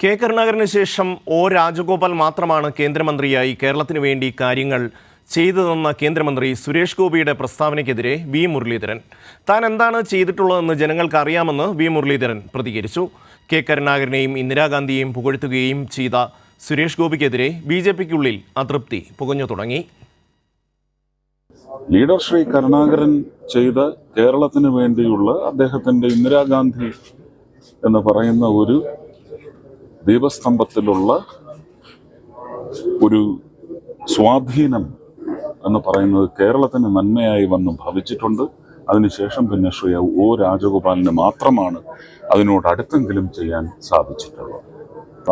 K കരുണാകരന് ശേഷം O Rajagopal മാത്രമാണ് കേന്ദ്രമന്ത്രിയായി കേരളത്തിന് വേണ്ടി കാര്യങ്ങൾ ചെയ്തതെന്ന കേന്ദ്രമന്ത്രി സുരേഷ് ഗോപിയുടെ പ്രസ്താവനയ്ക്കെതിരെ വി മുരളീധരൻ. താൻ എന്താണ് ചെയ്തിട്ടുള്ളതെന്ന് ജനങ്ങൾക്ക് അറിയാമെന്ന് വി മുരളീധരൻ പ്രതികരിച്ചു. കെ കരുണാകരനെയും ഇന്ദിരാഗാന്ധിയെയും പുകഴ്ത്തുകയും ചെയ്ത സുരേഷ് ഗോപിക്കെതിരെ ബിജെപിക്കുള്ളിൽ അതൃപ്തി പുകഞ്ഞു തുടങ്ങി. ലീഡർ ശ്രീ കരുണാകരൻ ചെയ്ത കേരളത്തിന് വേണ്ടിയുള്ള അദ്ദേഹത്തിന്റെ ഇന്ദിരാഗാന്ധി എന്ന് പറയുന്ന ഒരു ദീപസ്തംഭത്തിലുള്ള ഒരു സ്വാധീനം എന്ന് പറയുന്നത് കേരളത്തിന് നന്മയായി വന്ന് ഭവിച്ചിട്ടുണ്ട്. അതിനുശേഷം പിന്നെ ശ്രീ ഒ രാജഗോപാലിന് മാത്രമാണ് അതിനോട് അടുത്തെങ്കിലും ചെയ്യാൻ സാധിച്ചിട്ടുള്ളത്.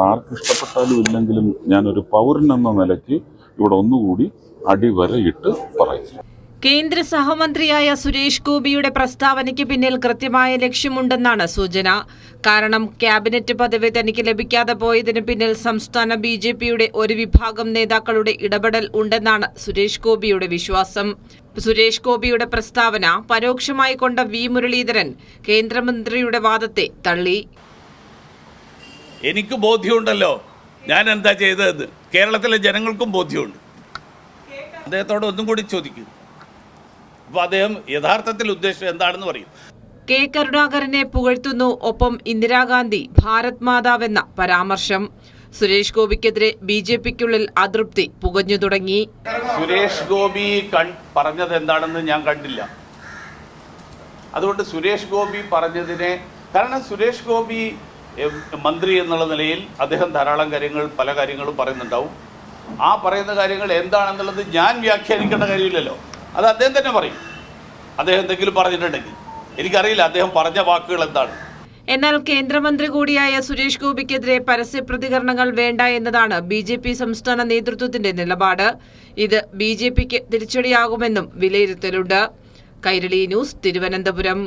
ആർക്ക് ഇഷ്ടപ്പെട്ടാലും ഇല്ലെങ്കിലും ഞാനൊരു പൗരൻ എന്ന നിലയ്ക്ക് ഇവിടെ ഒന്നുകൂടി അടിവരയിട്ട് പറയും. കേന്ദ്ര സഹമന്ത്രിയായ സുരേഷ് ഗോപിയുടെ പ്രസ്താവനയ്ക്ക് പിന്നിൽ കൃത്യമായ ലക്ഷ്യമുണ്ടെന്നാണ് സൂചന. കാരണം ക്യാബിനറ്റ് പദവി തനിക്ക് ലഭിക്കാതെ പോയതിന് പിന്നിൽ സംസ്ഥാന ബിജെപിയുടെ ഒരു വിഭാഗം നേതാക്കളുടെ ഇടപെടൽ ഉണ്ടെന്നാണ് സുരേഷ് ഗോപിയുടെ വിശ്വാസം. സുരേഷ് ഗോപിയുടെ പ്രസ്താവന പരോക്ഷമായി കൊണ്ട വി മുരളീധരൻ കേന്ദ്രമന്ത്രിയുടെ വാദത്തെ തള്ളി. എനിക്ക് ബോധ്യമുണ്ടല്ലോ ഞാൻ എന്താ ചെയ്തതെന്ന്, കേരളത്തിലെ ജനങ്ങൾക്കും ബോധ്യമുണ്ട്. അദ്ദേഹത്തോട് ഒന്നും കൂടി ചോദിക്കും. അപ്പോൾ അദ്ദേഹം യഥാർത്ഥത്തിൽ ഉദ്ദേശിച്ചത് എന്താണെന്ന് പറയും. കെ കരുണാകരനെ പുകഴ്ത്തുന്നു, ഒപ്പം ഇന്ദിരാഗാന്ധി ഭാരത് മാതാവെന്ന പരാമർശം. സുരേഷ് ഗോപിക്കെതിരെ ബിജെപിക്കുള്ളിൽ അതൃപ്തി പുകഞ്ഞു തുടങ്ങി. സുരേഷ് ഗോപി പറഞ്ഞത് എന്താണെന്ന് ഞാൻ കണ്ടില്ല. അതുകൊണ്ട് സുരേഷ് ഗോപി പറഞ്ഞതിനെ, കാരണം സുരേഷ് ഗോപി മന്ത്രി എന്നുള്ള നിലയിൽ അദ്ദേഹം ധാരാളം പല കാര്യങ്ങളും പറയുന്നുണ്ടാവും. ആ പറയുന്ന കാര്യങ്ങൾ എന്താണെന്നുള്ളത് ഞാൻ വ്യാഖ്യാനിക്കേണ്ട കാര്യമില്ലല്ലോ, അത് അദ്ദേഹം തന്നെ പറയും. അദ്ദേഹം എന്തെങ്കിലും പറഞ്ഞിട്ടുണ്ടെങ്കിൽ എനിക്കറിയില്ല അദ്ദേഹം പറഞ്ഞ വാക്കുകൾ എന്താണ്. എന്നാൽ കേന്ദ്രമന്ത്രി കൂടിയായ സുരേഷ് ഗോപിക്കെതിരെ പരസ്യ പ്രതികരണങ്ങൾ വേണ്ട എന്നതാണ് ബിജെപി സംസ്ഥാന നേതൃത്വത്തിന്റെ നിലപാട്. ഇത് ബിജെപിക്ക് തിരിച്ചടിയാകുമെന്നും വിലയിരുത്തലുണ്ട്. കൈരളി ന്യൂസ്, തിരുവനന്തപുരം.